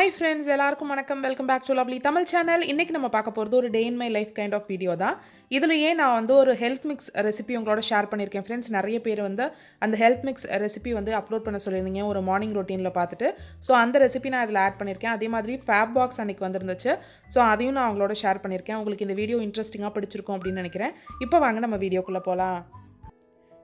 Hi friends, எல்லாருக்கும் வணக்கம். Welcome back to lovely Tamil channel. இன்னைக்கு நம்ம பார்க்க போகிறது ஒரு day in my life kind of video தான். இதுலயே நான் வந்து ஒரு ஹெல்த் மிக்ஸ் ரெசிபி உங்களோட ஷேர் பண்ணியிருக்கேன் ஃப்ரெண்ட்ஸ். நிறைய பேர் வந்து அந்த ஹெல்த் மிக்ஸ் ரெசிபி வந்து அப்லோட் பண்ண சொல்லியிருந்தீங்க ஒரு மார்னிங் ரொட்டீனில் பார்த்துட்டு. ஸோ அந்த ரெசிபி நான் இதில் ஆட் பண்ணியிருக்கேன். அதே மாதிரி ஃபேப் பாக்ஸ் அன்றைக்கி வந்துருந்துச்சு. ஸோ அதையும் நான் உங்களோட ஷேர் பண்ணியிருக்கேன். உங்களுக்கு இந்த வீடியோ இன்ட்ரெஸ்டிங்காக பிடிச்சிருக்கும் அப்படின்னு நினைக்கிறேன். இப்போ வாங்க நம்ம வீடியோக்குள்ளே போகலாம்.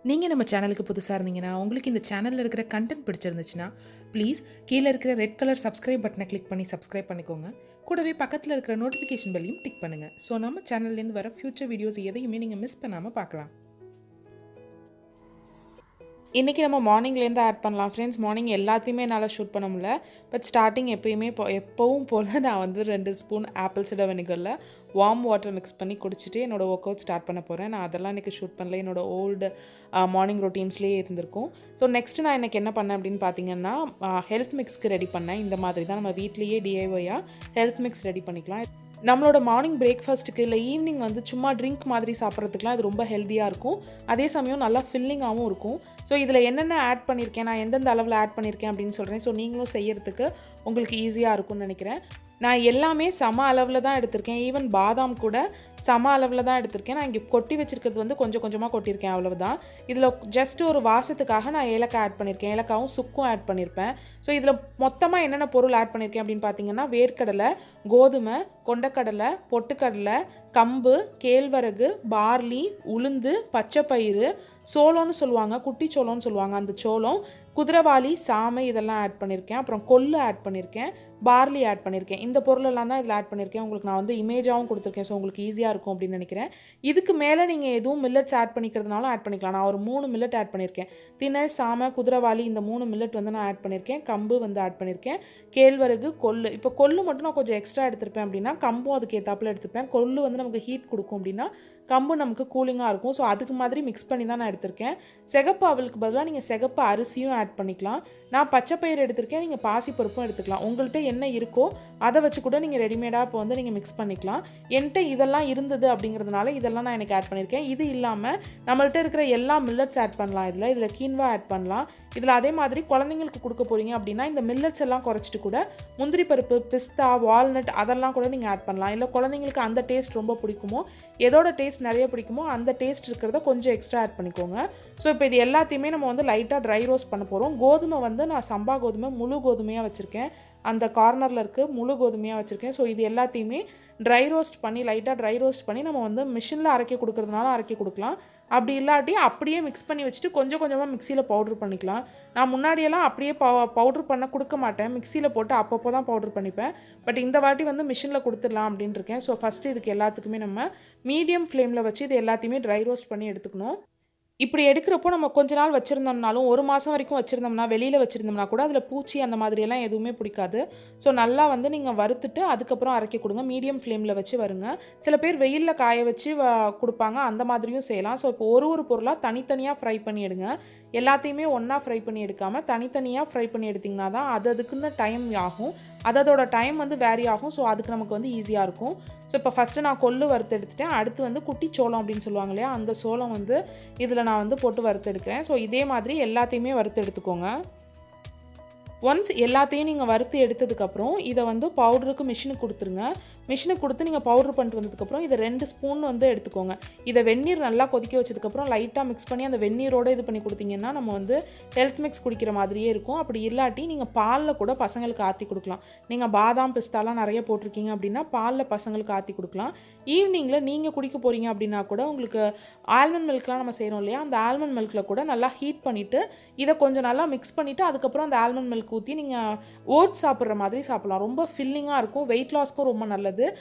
நீங்கள் நம்ம சேனலுக்கு புதுசாக இருந்தீங்கன்னா உங்களுக்கு இந்த சேனலில் இருக்கிற கண்டென்ட் பிடிச்சிருந்துச்சுன்னா ப்ளீஸ் கீழே இருக்கிற ரெட் கலர் சப்ஸ்கிரைப் பட்டனை கிளிக் பண்ணி சப்ஸ்கிரைப் பண்ணிக்கோங்க. கூடவே பக்கத்தில் இருக்கிற நோட்டிஃபிகேஷன் பெல்லையும் டிக் பண்ணுங்கள். ஸோ நம்ம சேனல்லேருந்து வர ஃபியூச்சர் வீடியோஸ் எதையுமே நீங்கள் மிஸ் பண்ணாமல் பார்க்கலாம். இன்றைக்கி நம்ம மார்னிங்லேருந்து ஆட் பண்ணலாம் ஃப்ரெண்ட்ஸ். மார்னிங் எல்லாத்தையுமே என்னால் ஷூட் பண்ண முடியல. பட் ஸ்டார்டிங் எப்போவும் போல் நான் வந்து 2 ஸ்பூன் ஆப்பிள் சிடர் வினிகரில் வார்ம் வாட்டர் மிக்ஸ் பண்ணி குடிச்சிட்டு என்னோடய ஒர்க் அவுட் ஸ்டார்ட் பண்ண போகிறேன். நான் அதெல்லாம் இன்றைக்கி ஷூட் பண்ணல, என்னோடய ஓல்டு மார்னிங் ரொட்டீன்ஸ்லேயே இருந்திருக்கும். ஸோ நெக்ஸ்ட்டு நான் இன்றைக்கி என்ன பண்ணேன் அப்படின்னு பார்த்தீங்கன்னா ஹெல்த் மிக்ஸ்க்கு ரெடி பண்ணேன். இந்த மாதிரி தான் நம்ம வீட்லேயே டிஐஒயாக ஹெல்த் மிக்ஸ் ரெடி பண்ணிக்கலாம். நம்மளோட மார்னிங் பிரேக்ஃபாஸ்ட்டுக்கு இல்லை ஈவினிங் வந்து சும்மா ட்ரிங்க் மாதிரி சாப்பிட்றதுக்குலாம் இது ரொம்ப ஹெல்த்தியாக இருக்கும். அதே சமயம் நல்லா ஃபில்லிங்காகவும் இருக்கும். ஸோ இதில் என்னென்ன ஆட் பண்ணியிருக்கேன், நான் எந்தெந்த அளவில் ஆட் பண்ணியிருக்கேன் அப்படின்னு சொல்கிறேன். ஸோ நீங்களும் செய்யறதுக்கு உங்களுக்கு ஈஸியாக இருக்கும்னு நினைக்கிறேன். நான் எல்லாமே சம அளவில் தான் எடுத்திருக்கேன். ஈவன் பாதாம் கூட சம அளவில் தான் எடுத்திருக்கேன். நான் இங்கே கொட்டி வச்சுருக்கிறது வந்து கொஞ்சம் கொஞ்சமாக கொட்டியிருக்கேன், அவ்வளவுதான். இதில் ஜஸ்ட் ஒரு வாசத்துக்காக நான் ஏலக்காய் ஆட் பண்ணியிருக்கேன். ஏலக்காவும் சுக்கும் ஆட் பண்ணியிருப்பேன். ஸோ இதில் மொத்தமாக என்னென்ன பொருள் ஆட் பண்ணியிருக்கேன் அப்படின்னு பார்த்தீங்கன்னா வேர்க்கடலை, கோதுமை, கொண்டக்கடலை, பொட்டுக்கடலை, கம்பு, கேழ்வரகு, பார்லி, உளுந்து, பச்சைப்பயிறு, சோளம்னு சொல்லுவாங்க, குட்டி சோளம்னு சொல்லுவாங்க, அந்த சோளம், குதிரைவாளி, சாமை இதெல்லாம் ஆட் பண்ணியிருக்கேன். அப்புறம் கொள்ளு ஆட் பண்ணியிருக்கேன், பார்லி ஆட் பண்ணியிருக்கேன். இந்த பொருளெல்லாம் தான் இதில் ஆட் பண்ணியிருக்கேன். உங்களுக்கு நான் வந்து இமேஜாகவும் கொடுத்துருக்கேன். ஸோ உங்களுக்கு ஈஸியாக இருக்கும் அப்படின்னு நினைக்கிறேன். இதுக்கு மேலே நீங்கள் எதுவும் மில்லட்ஸ் ஆட் பண்ணிக்கிறதுனாலும் ஆட் பண்ணிக்கலாம். நான் ஒரு 3 மில்லட் ஆட் பண்ணியிருக்கேன். தினை, சாமை, குதிரைவாளி இந்த 3 மில்லட் வந்து நான் ஆட் பண்ணியிருக்கேன். கம்பு வந்து ஆட் பண்ணியிருக்கேன். கேழ்வரகு, கொள்ளு. இப்போ கொள்ளு மட்டும் நான் கொஞ்சம் எக்ஸ்ட்ரா எடுத்துருப்பேன் அப்படின்னா கம்பும் அதுக்கு ஏற்றாப்புல எடுத்துப்பேன். கொள்ளு வந்து நமக்கு ஹீட் கொடுக்கும் அப்படின்னா கம்பு நமக்கு கூலிங்காக இருக்கும். ஸோ அதுக்கு மாதிரி மிக்ஸ் பண்ணி தான் நான் எடுத்திருக்கேன். சிகப்பு அவலுக்கு பதிலாக நீங்கள் சிகப்பு அரிசியும் ஆட் பண்ணிக்கலாம். நான் பச்சைப்பயிறு எடுத்திருக்கேன், நீங்கள் பாசிப்பருப்பும் எடுத்துக்கலாம். உங்கள்கிட்ட என்ன இருக்கோ அதை வச்சு கூட நீங்கள் ரெடிமேடாக இப்போ வந்து நீங்கள் மிக்ஸ் பண்ணிக்கலாம். என்கிட்ட இதெல்லாம் இருந்தது அப்படிங்கிறதுனால இதெல்லாம் நான் எனக்கு ஆட் பண்ணியிருக்கேன். இது இல்லாமல் நம்மள்ட்ட இருக்கிற எல்லா மில்லட்ஸ் ஆட் பண்ணலாம். இதில் கீன்வா ஆட் பண்ணலாம். இதில் அதே மாதிரி குழந்தைங்களுக்கு கொடுக்க போகிறீங்க அப்படின்னா இந்த மில்லட்ஸ் எல்லாம் குறைச்சிட்டு கூட முந்திரி பருப்பு, பிஸ்தா, வால்நட் அதெல்லாம் கூட நீங்கள் ஆட் பண்ணலாம். இல்லை குழந்தைங்களுக்கு அந்த டேஸ்ட் ரொம்ப பிடிக்குமோ, எதோட டேஸ்ட் நிறைய பிடிக்குமோ அந்த டேஸ்ட் இருக்கிறத கொஞ்சம் எக்ஸ்ட்ரா ஆட் பண்ணிக்கோங்க. ஸோ இப்போ இது எல்லாத்தையுமே நம்ம வந்து லைட்டாக ட்ரை ரோஸ்ட் பண்ண போகிறோம். கோதுமை வந்து நான் சம்பா கோதுமை முழு கோதுமையாக வச்சுருக்கேன். அந்த கார்னரில் இருக்குது முழு கோதுமையாக வச்சுருக்கேன். ஸோ இது எல்லாத்தையுமே ட்ரை ரோஸ்ட் பண்ணி லைட்டாக ட்ரை ரோஸ்ட் பண்ணி நம்ம வந்து மிஷினில் அரைக்க கொடுக்குறதுனால அரைக்க கொடுக்கலாம். அப்படி இல்லாட்டி அப்படியே மிக்ஸ் பண்ணி வச்சுட்டு கொஞ்சம் கொஞ்சமாக மிக்சியில் பவுட்ரு பண்ணிக்கலாம். நான் முன்னாடியெல்லாம் அப்படியே பவுட்ரு பண்ண கொடுக்க மாட்டேன், மிக்சியில் போட்டு அப்பப்போ தான் பவுட்ரு பண்ணிப்பேன். பட் இந்த வாட்டி வந்து மிஷினில் கொடுத்துடலாம் அப்படின்ட்டு இருக்கேன். ஸோ ஃபஸ்ட்டு இதுக்கு எல்லாத்துக்குமே நம்ம மீடியம் ஃப்ளேமில் வச்சு இது எல்லாத்தையுமே ட்ரை ரோஸ்ட் பண்ணி எடுத்துக்கணும். இப்படி எடுக்கிறப்போ நம்ம கொஞ்ச நாள் வச்சுருந்தோம்னாலும் 1 மாதம் வரைக்கும் வச்சுருந்தோம்னா வெளியில் வச்சுருந்தோம்னா கூட அதில் பூச்சி அந்த மாதிரியெல்லாம் எதுவுமே பிடிக்காது. ஸோ நல்லா வந்து நீங்கள் வறுத்துட்டு அதுக்கப்புறம் அரைக்க கொடுங்க. மீடியம் ஃப்ளேமில் வச்சு வருங்க. சில பேர் வெயிலில் காய வச்சு கொடுப்பாங்க, அந்த மாதிரியும் செய்யலாம். ஸோ இப்போ ஒரு பொருளாக தனித்தனியாக ஃப்ரை பண்ணி எடுங்க. எல்லாத்தையுமே ஒன்றா ஃப்ரை பண்ணி எடுக்காமல் தனித்தனியாக ஃப்ரை பண்ணி எடுத்திங்கன்னா தான் அதுக்குன்னு டைம் ஆகும். அதோட டைம் வந்து வேரி ஆகும். ஸோ அதுக்கு நமக்கு வந்து ஈஸியாக இருக்கும். ஸோ இப்போ ஃபஸ்ட்டு நான் கொள்ளு வறுத்து எடுத்துட்டேன். அடுத்து வந்து குட்டி சோளம் அப்படின்னு சொல்லுவாங்க இல்லையா, அந்த சோளம் வந்து இதில் நான் வந்து போட்டு வறுத்து எடுக்கிறேன். ஸோ இதே மாதிரி எல்லாத்தையுமே வறுத்து எடுத்துக்கோங்க. ஒன்ஸ் எல்லாத்தையும் நீங்கள் வறுத்து எடுத்ததுக்கப்புறம் இதை வந்து பவுடருக்கு மிஷினுக்கு கொடுத்துருங்க. மிஷினுக்கு கொடுத்து நீங்கள் பவுட்ரு பண்ணிட்டு வந்ததுக்கப்புறம் இதை 2 ஸ்பூன் வந்து எடுத்துக்கோங்க. இதை வெந்நீர் நல்லா கொதிக்க வச்சதுக்கப்புறம் லைட்டாக மிக்ஸ் பண்ணி அந்த வெந்நீரோடு இது பண்ணி கொடுத்தீங்கன்னா நம்ம வந்து ஹெல்த் மிக்ஸ் குடிக்கிற மாதிரியே இருக்கும். அப்படி இல்லாட்டி நீங்கள் பாலில் கூட பசங்களுக்கு ஆற்றி கொடுக்கலாம். நீங்கள் பாதாம், பிஸ்தாலாம் நிறைய போட்டிருக்கீங்க அப்படின்னா பாலில் பசங்களுக்கு ஆற்றி கொடுக்கலாம். ஈவினிங்கில் நீங்கள் குடிக்க போகிறீங்க அப்படின்னா கூட உங்களுக்கு ஆல்மண்ட் மில்க்லாம் நம்ம செய்கிறோம் இல்லையா, அந்த ஆல்மண்ட் மில்கில் கூட நல்லா ஹீட் பண்ணிவிட்டு இதை கொஞ்சம் நல்லா மிக்ஸ் பண்ணிவிட்டு அதுக்கப்புறம் அந்த ஆல்மண்ட் மில்க் ஊற்றி நீங்கள் ஓட்ஸ் சாப்பிட்ற மாதிரி சாப்பிட்லாம். ரொம்ப ஃபில்லிங்காக இருக்கும். வெயிட் லாஸ்க்கும் ரொம்ப நல்லது.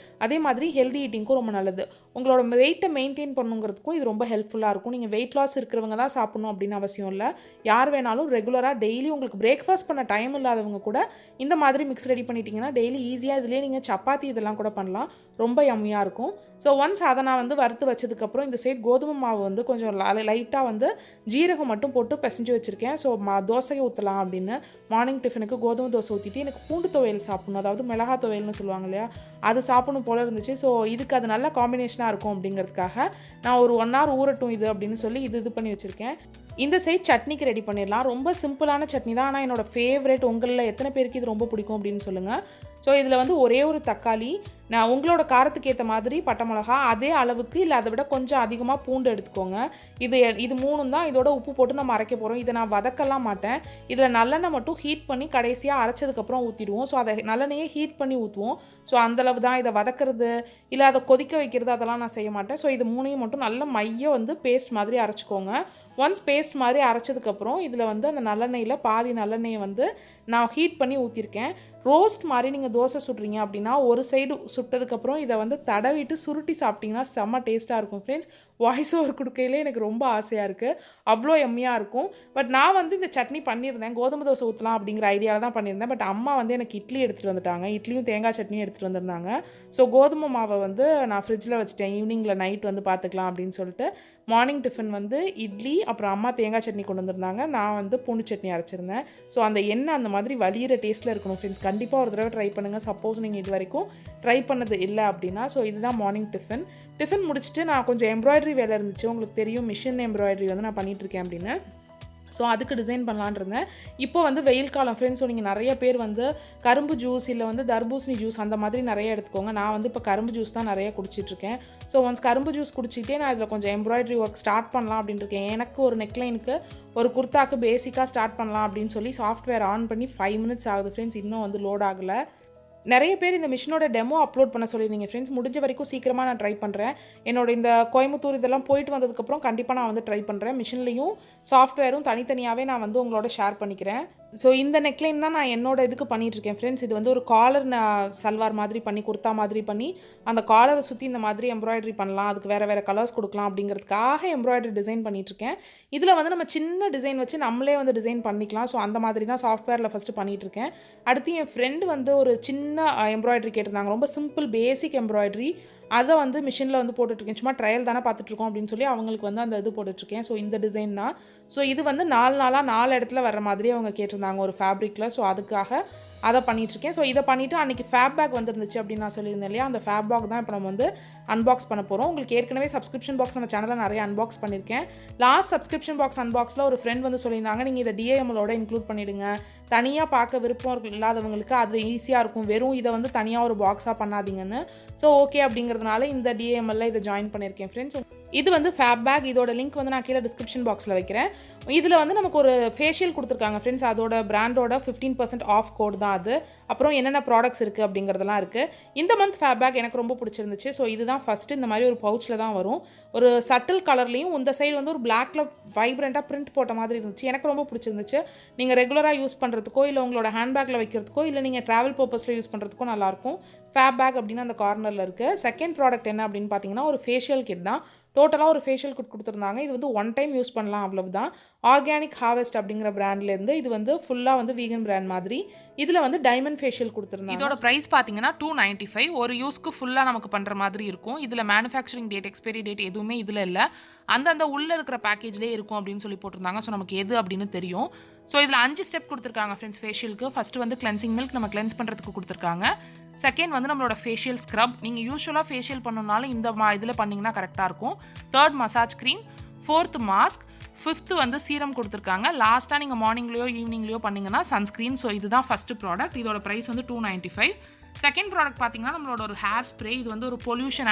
அதே மாதிரி ஹெல்தி ஈட்டிங்க்கும் ரொம்ப நல்லது. உங்களோட வெயிட்டை மெயின்டைன் பண்ணுங்கிறதுக்கும் இது ரொம்ப ஹெல்ப்ஃபுல்லாக இருக்கும். நீங்கள் வெயிட் லாஸ் இருக்கிறவங்க தான் சாப்பிடணும் அப்படின்னு அவசியம் இல்லை. யார் வேணாலும் ரெகுலராக டெய்லி உங்களுக்கு பிரேக்ஃபாஸ்ட் பண்ண டைம் இல்லாதவங்க கூட இந்த மாதிரி மிக்ஸ் ரெடி பண்ணிட்டீங்கன்னா டெய்லி ஈஸியாக இதிலே நீங்கள் சப்பாத்தி இதெல்லாம் கூட பண்ணலாம். ரொம்ப யம்மியாக இருக்கும். ஸோ ஒன்ஸ் அதை நான் வந்து வறுத்து வச்சதுக்கப்புறம் இந்த சைட் கோதுமை மாவு வந்து கொஞ்சம் லைட்டாக வந்து ஜீரகம் மட்டும் போட்டு பிசைஞ்சு வச்சுருக்கேன். ஸோ தோசையை ஊற்றலாம் அப்படின்னு மார்னிங் மார்னிங் டிஃபனுக்கு கோதுமை தோசை ஊற்றிட்டு எனக்கு பூண்டு துவையல் சாப்பிடணும், அதாவது மிளகா துவையல்னு சொல்லுவாங்க இல்லையா, அது சாப்பிடணும் போல இருந்துச்சு. ஸோ இதுக்கு அது நல்ல காம்பினேஷனாக இருக்கும் அப்படிங்கிறதுக்காக நான் ஒரு 1 hour ஊறட்டும் இது அப்படின்னு சொல்லி இது பண்ணி வச்சுருக்கேன். இந்த சைட் சட்னிக்கு ரெடி பண்ணிடலாம். ரொம்ப சிம்பிளான சட்னி தான், ஆனால் என்னோடய ஃபேவரட். உங்களில் எத்தனை பேருக்கு இது ரொம்ப பிடிக்கும் அப்படின்னு சொல்லுங்கள். ஸோ இதில் வந்து ஒரே ஒரு தக்காளி, நான் உங்களோட காரத்துக்கு ஏற்ற மாதிரி பட்டை மிளகா அதே அளவுக்கு இல்லை அதை விட கொஞ்சம் அதிகமாக பூண்டு எடுத்துக்கோங்க. இது 3 தான். இதோட உப்பு போட்டு நம்ம அரைக்க போகிறோம். இதை நான் வதக்கலாம் மாட்டேன். இதில் நல்லெண்ணெய் மட்டும் ஹீட் பண்ணி கடைசியாக அரைச்சதுக்கப்புறம் ஊற்றிடுவோம். ஸோ அதை நல்லெண்ணெயே ஹீட் பண்ணி ஊற்றுவோம். ஸோ அந்தளவு தான். இதை வதக்கிறது இல்லை அதை கொதிக்க வைக்கிறது அதெல்லாம் நான் செய்ய மாட்டேன். ஸோ இது 3ஐயும் மட்டும் நல்ல மையம் வந்து பேஸ்ட் மாதிரி அரைச்சிக்கோங்க. ஒன்ஸ் பேஸ்ட் மாதிரி அரைச்சதுக்கப்புறம் இதில் வந்து அந்த நல்லெண்ணெயில் பாதி நல்லெண்ணெயை வந்து நான் ஹீட் பண்ணி ஊற்றிருக்கேன். ரோஸ்ட் மாதிரி நீங்கள் தோசை சுடுறீங்க அப்படின்னா ஒரு சைடு சுட்டதுக்கப்புறம் இதை வந்து தடவிட்டு சுருட்டி சாப்பிட்டிங்கன்னா செம்ம டேஸ்ட்டாக இருக்கும் ஃப்ரெண்ட்ஸ். வாய்ஸ் ஓவர் கொடுக்கையிலே எனக்கு ரொம்ப ஆசையாக இருக்குது. அவ்வளோ எம்மியாக இருக்கும். பட் நான் வந்து இந்த சட்னி பண்ணியிருந்தேன், கோதுமை தோசை ஊற்றலாம் அப்படிங்கிற ஐடியாவில் தான் பண்ணியிருந்தேன். பட் அம்மா வந்து எனக்கு இட்லி எடுத்துகிட்டு வந்துட்டாங்க. இட்லியும் தேங்காய் சட்னியும் எடுத்துகிட்டு வந்திருந்தாங்க. ஸோ கோதுமை மாவை வந்து நான் ஃப்ரிட்ஜில் வச்சுட்டேன். ஈவினிங்கில் நைட் வந்து பார்த்துக்கலாம் அப்படின்னு சொல்லிட்டு மார்னிங் டிஃபன் வந்து இட்லி, அப்புறம் அம்மா தேங்காய் சட்னி கொண்டு வந்திருந்தாங்க. நான் வந்து பூண்டு சட்னி அரைச்சிருந்தேன். ஸோ அந்த எண்ணெய் அந்த மாதிரி வலிகிற டேஸ்ட்டில் இருக்கணும் ஃப்ரெண்ட்ஸ். கண்டிப்பாக ஒரு தடவை ட்ரை பண்ணுங்கள், சப்போஸ் நீங்கள் இது வரைக்கும் ட்ரை பண்ணது இல்லை அப்படின்னா. ஸோ இதுதான் மார்னிங் டிஃபன் முடிச்சுட்டு நான் கொஞ்சம் எம்ப்ராய்டரி வேலை இருந்துச்சு. உங்களுக்கு தெரியும் மிஷின் எம்ப்ராய்டரி வந்து நான் பண்ணிகிட்ருக்கேன் அப்படின்னு. ஸோ அதுக்கு டிசைன் பண்ணலான் இருந்தேன். இப்போ வந்து வெயில் காலம் ஃப்ரெண்ட்ஸ். ஸோ நீங்கள் நிறைய பேர் வந்து கரும்பு ஜூஸ் இல்லை வந்து தர்பூசணி ஜூஸ் அந்த மாதிரி நிறைய எடுத்துக்கோங்க. நான் வந்து இப்போ கரும்பு ஜூஸ் தான் நிறைய குடிச்சிட்ருக்கேன். ஸோ ஒன்ஸ் கரும்பு ஜூஸ் குடிச்சிட்டே நான் இதில் கொஞ்சம் எம்ப்ராய்டரி ஒர்க் ஸ்டார்ட் பண்ணலாம் அப்படின்னு இருக்கேன். எனக்கு ஒரு நெக்லைனுக்கு ஒரு குர்த்தாக்கு பேசிக்காக ஸ்டார்ட் பண்ணலாம் அப்படின்னு சொல்லி சாஃப்ட்வேர் ஆன் பண்ணி 5 minutes ஆகுது ஃப்ரெண்ட்ஸ். இன்னும் வந்து லோட் ஆகலை. நிறைய பேர் இந்த மிஷினோட டெமோ அப்லோட் பண்ண சொல்லியிருந்தீங்க ஃப்ரெண்ட்ஸ். முடிஞ்ச வரைக்கும் சீக்கிரமாக நான் ட்ரை பண்ணுறேன். என்னோட இந்த கோயம்புத்தூர் இதெல்லாம் போயிட்டு வந்ததுக்கப்புறம் கண்டிப்பாக நான் வந்து ட்ரை பண்ணுறேன். மிஷின்லேயும் சாஃப்ட்வேரும் தனித்தனியாகவே நான் வந்து உங்களோட ஷேர் பண்ணிக்கிறேன். ஸோ இந்த நெக்லைன் தான் நான் என்னோட இதுக்கு பண்ணிகிட்ருக்கேன் ஃப்ரெண்ட்ஸ். இது வந்து ஒரு காலர் சல்வார் மாதிரி பண்ணி குர்த்தா மாதிரி பண்ணி அந்த காலரை சுற்றி இந்த மாதிரி எம்ப்ராய்டரி பண்ணலாம், அதுக்கு வேறு கலர்ஸ் கொடுக்கலாம் அப்படிங்கிறதுக்காக எம்ப்ராய்டரி டிசைன் பண்ணிகிட்ருக்கேன். இதில் வந்து நம்ம சின்ன டிசைன் வச்சு நம்மளே வந்து டிசைன் பண்ணிக்கலாம். ஸோ அந்த மாதிரி தான் சாஃப்ட்வேரில் ஃபஸ்ட்டு பண்ணிகிட்ருக்கேன். அடுத்து என் ஃப்ரெண்டு வந்து ஒரு சின்ன எம்ப்ராய்டரி கேட்டிருந்தாங்க, ரொம்ப சிம்பிள் பேசிக் எம்ப்ராய்டரி. அதை வந்து மிஷினில் வந்து போட்டுட்ருக்கேன். சும்மா ட்ரையல் தானே பார்த்துட்ருக்கோம் அப்படின்னு சொல்லி அவங்களுக்கு வந்து அந்த இது போட்டுட்ருக்கேன். ஸோ இந்த டிசைன் தான். ஸோ இது வந்து 4 நாளாக 4 இடத்துல வர மாதிரி அவங்க கேட்டிருந்தாங்க ஒரு ஃபேப்ரிக்கில். ஸோ அதுக்காக அதை பண்ணிகிட்ருக்கேன். ஸோ இதை பண்ணிவிட்டு அன்றைக்கி ஃபேப் பேக் வந்துருந்துச்சு அப்படின்னு நான் சொல்லியிருந்தேன் இல்லையா, அந்த ஃபேப் பேக் தான் இப்போ நம்ம வந்து அன்பாக்ஸ் பண்ண போகிறோம். உங்களுக்கு ஏற்கனவே சப்ஸ்கிரிப்ஷன் பாக்ஸ் நம்ம சேனலில் நிறைய அன்பாக்ஸ் பண்ணியிருக்கேன். லாஸ்ட் சப்ஸ்கிரிப்ஷன் பாக்ஸ் அன்பாக்ஸில் ஒரு ஃப்ரெண்ட் வந்து சொல்லியிருந்தாங்க, நீங்கள் இதை DMLோட இன்க்ளூட் பண்ணிவிடுங்க, தனியாக பார்க்க விருப்பம் இல்லாதவங்களுக்கு அது ஈஸியாக இருக்கும், வெறும் இதை வந்து தனியாக ஒரு பாக்ஸாக பண்ணாதீங்கன்னு. ஸோ ஓகே அப்படிங்கிறதுனால இந்த DMLல இதை ஜாயின் பண்ணியிருக்கேன் ஃப்ரெண்ட்ஸ். இது வந்து ஃபேப் பேக். இதோட லிங்க் வந்து நான் கீழே டிஸ்கிரிப்ஷன் பாக்ஸில் வைக்கிறேன். இதில் வந்து நமக்கு ஒரு ஃபேஷியல் கொடுத்துருக்காங்க ஃப்ரெண்ட்ஸ். அதோட பிராண்டோட 15% ஆஃப் கோட் தான் அது. அப்புறம் என்னென்ன ப்ராடக்ட்ஸ் இருக்குது அப்படிங்கிறதெல்லாம் இருக்குது. இந்த மந்த் ஃபேப் பேக் எனக்கு ரொம்ப பிடிச்சிருந்துச்சு. ஸோ இதுதான் ஃபஸ்ட்டு. இந்த மாதிரி ஒரு பவுச்சில் தான் வரும். ஒரு சட்டில் கலர்லேயும் இந்த சைடு வந்து ஒரு பிளாக்ல வைப்ரண்ட்டாக பிரிண்ட் போட்ட மாதிரி இருந்துச்சு. எனக்கு ரொம்ப பிடிச்சிருந்துச்சு. நீங்கள் ரெகுலராக யூஸ் பண்ணுறதுக்கோ இல்லை உங்களோட ஹேண்ட்பேக்கில் வைக்கிறதுக்கோ இல்லை நீங்கள் ட்ராவல் பர்பஸில் யூஸ் பண்ணுறதுக்கோ நல்லாயிருக்கும். ஃபேப் பேக் அப்படின்னு அந்த கார்னரில் இருக்குது. செகண்ட் ப்ராடக்ட் என்ன அப்படின்னு பார்த்தீங்கன்னா ஒரு ஃபேஷியல் கிட் தான். டோட்டலாக ஒரு ஃபேஷியல் கிட் கொடுத்துருந்தாங்க. இது வந்து 1 டைம் யூஸ் பண்ணலாம், அவ்வளவுதான். ஆர்கானிக் ஹார்வெஸ்ட் அப்படிங்கிற பிராண்ட்லேருந்து இது வந்து ஃபுல்லாக வந்து வீகன் பிராண்ட் மாதிரி. இதில் வந்து டைமண்ட் ஃபேஷியல் கொடுத்துருந்தாங்க. இதோட ப்ரைஸ் பார்த்தீங்கன்னா 295. ஒரு யூஸ்க்கு ஃபுல்லாக நமக்கு பண்ணுற மாதிரி இருக்கும். இதில் மேனுஃபேக்சரிங் டேட், எக்ஸ்பைரி டேட் எதுவுமே இதில் இல்லை. அந்த உள்ளே இருக்கிற பேக்கேஜ்லேயே இருக்கும் அப்படின்னு சொல்லி போட்டிருந்தாங்க. ஸோ நமக்கு எது அப்படின்னு தெரியும். ஸோ இதில் 5 ஸ்டெப் கொடுத்துருக்காங்க ஃப்ரெண்ட்ஸ் ஃபேஷியலுக்கு. ஃபஸ்ட்டு வந்து கிளென்சிங் மில்க் நம்ம கிளென்ஸ் பண்ணுறதுக்கு கொடுத்துருக்காங்க. செகண்ட் வந்து நம்மளோட ஃபேஷியல் ஸ்க்ரப். நீங்கள் யூஸ்வலாக ஃபேஷியல் பண்ணணுனாலும் இந்த இதில் பண்ணிங்கன்னா கரெக்டாக இருக்கும். Third massage cream. Fourth mask. Fifth வந்து சீரம் கொடுத்துருக்காங்க. லாஸ்ட்டாக நீங்கள் மார்னிங்லேயோ ஈவினிங்லேயோ பண்ணிங்கன்னா சன்ஸ்க்ரீன். ஸோ இதுதான் ஃபஸ்ட்டு ப்ராடக்ட். இதோட ப்ரைஸ் வந்து 295. செகண்ட் ப்ராடக்ட் பார்த்தீங்கன்னா நம்மளோட ஒரு ஹேர் ஸ்ப்ரே. இது வந்து ஒரு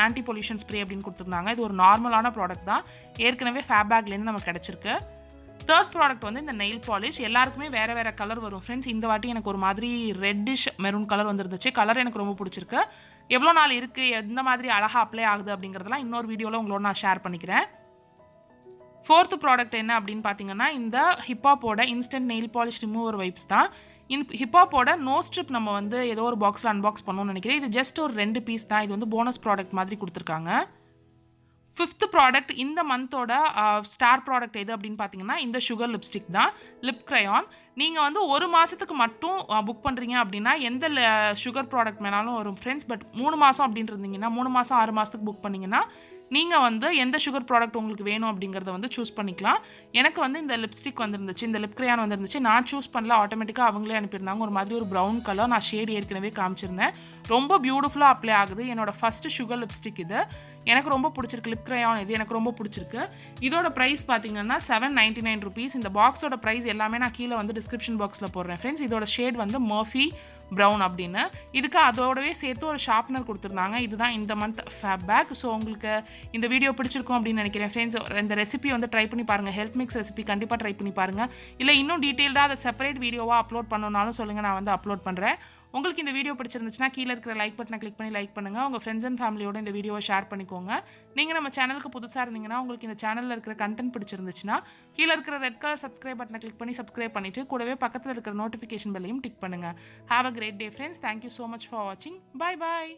ஆன்டி பொல்யூஷன் ஸ்ப்ரே அப்படின்னு கொடுத்துருந்தாங்க. இது ஒரு நார்மலான ப்ராடக்ட் தான். ஏற்கனவே ஃபேப் பேக்லேருந்து நமக்கு கிடச்சிருக்கு. தேர்ட் ப்ராடக்ட் வந்து இந்த நெயில் பாலிஷ். எல்லாருக்குமே வேறு கலர் வரும் ஃப்ரெண்ட்ஸ். இந்த வாட்டி எனக்கு ஒரு மாதிரி ரெட்டிஷ் மெரூன் கலர் வந்துருந்துச்சு. கலர் எனக்கு ரொம்ப பிடிச்சிருக்கு. எவ்வளோ நாள் இருக்குது, எந்த மாதிரி அழகாக அப்ளை ஆகுது அப்படிங்கிறதெல்லாம் இன்னொரு வீடியோவில் உங்களோட நான் ஷேர் பண்ணிக்கிறேன். ஃபோர்த்து ப்ராடக்ட் என்ன அப்படின்னு பார்த்தீங்கன்னா இந்த ஹிப்பாப்போட instant nail polish remover wipes தான். ஹிப்பாப்போட நோ ஸ்ட்ரிப் நம்ம வந்து ஏதோ ஒரு பாக்ஸில் அன்பாக்ஸ் பண்ணணும்னு நினைக்கிறேன். இது ஜஸ்ட் ஒரு 2 பீஸ் தான். இது வந்து போனஸ் ப்ராடக்ட் மாதிரி கொடுத்துருக்காங்க. ஃபிஃப்த் ப்ராடக்ட் இந்த மந்தோட ஸ்டார் ப்ராடக்ட் எது அப்படின்னு பார்த்தீங்கன்னா இந்த சுகர் லிப்ஸ்டிக் தான். Lip crayon. நீங்கள் வந்து 1 மாதத்துக்கு மட்டும் புக் பண்ணுறீங்க அப்படின்னா எந்த சுகர் ப்ராடக்ட் வேணாலும் வரும் ஃப்ரெண்ட்ஸ். பட் 3 மாதம் அப்படின்னு இருந்தீங்கன்னா 3 மாதம் 6 மாதத்துக்கு புக் பண்ணிங்கன்னா நீங்கள் வந்து எந்த சுகர் ப்ராடக்ட் உங்களுக்கு வேணும் அப்படிங்கிறத வந்து சூஸ் பண்ணிக்கலாம். எனக்கு வந்து இந்த லிப்ஸ்டிக் வந்துருந்துச்சு, இந்த லிப் கிரையான் வந்துருந்துச்சு. நான் சூஸ் பண்ணல, ஆட்டோமேட்டிக்காக அவங்களே அனுப்பியிருந்தாங்க. ஒரு மாதிரி ஒரு ப்ரௌன் கலர், நான் ஷேட் ஏற்கனவே காமிச்சிருந்தேன். ரொம்ப பியூட்டிஃபுல்லாக அப்ளை ஆகுது. என்னோட ஃபஸ்ட்டு சுகர் லிப்ஸ்டிக் இது. எனக்கு ரொம்ப பிடிச்சிருக்கு. லிப் கிரையான் இது எனக்கு ரொம்ப பிடிச்சிருக்கு. இதோட ப்ரைஸ் பார்த்தீங்கன்னா $799. இந்த பாக்ஸோட ப்ரைஸ் எல்லாமே நான் கீழே வந்து டிஸ்கிரிப்ஷன் பாக்ஸில் போடுறேன் ஃப்ரெண்ட்ஸ். இதோட ஷேட் வந்து மர்ஃபி ப்ரௌன் அப்படின்னு. இதுக்கு அதோடவே சேர்த்து ஒரு ஷார்ப்னர் கொடுத்துருந்தாங்க. இதுதான் இந்த மந்த் ஃபேப் பேக். ஸோ உங்களுக்கு இந்த வீடியோ பிடிச்சிருக்கும் அப்படின்னு நினைக்கிறேன் ஃப்ரெண்ட்ஸ். இந்த ரெசிபி வந்து ட்ரை பண்ணி பாருங்கள். ஹெல்த் மிக்ஸ் ரெசிபி கண்டிப்பாக ட்ரை பண்ணி பாருங்கள். இல்லை இன்னும் டீட்டெயில்டாக அதை செப்பரேட் வீடியோவாக அப்லோட் பண்ணணும்னாலும் சொல்லுங்கள், நான் வந்து அப்லோட் பண்ணுறேன். உங்களுக்கு இந்த வீடியோ பிடிச்சிருந்துச்சுன்னா கீழே இருக்கிற லைக் பட்டனை கிளிக் பண்ணி லைக் பண்ணுங்கள். உங்கள் ஃப்ரெண்ட்ஸ் அண்ட் ஃபேமிலியோட இந்த வீடியோவை ஷேர் பண்ணிக்கோங்க. நீங்கள் நம்ம சேனலுக்கு புதுசாக இருந்தீங்கன்னா, உங்களுக்கு இந்த சேனலில் இருக்கிற கண்டென்ட் பிடிச்சிருந்துச்சுன்னா கீழே இருக்கிற ரெட் கலர் சப்ஸ்கிரைப் பட்டனை கிளிக் பண்ணி சப்ஸ்கிரைப் பண்ணிவிட்டு கூடவே பக்கத்தில் இருக்கிற நோட்டிஃபிகேஷன் பெல்லையும் டிக் பண்ணுங்கள். Have a great day friends. Thank you so much for வாட்சிங். பை பாய்.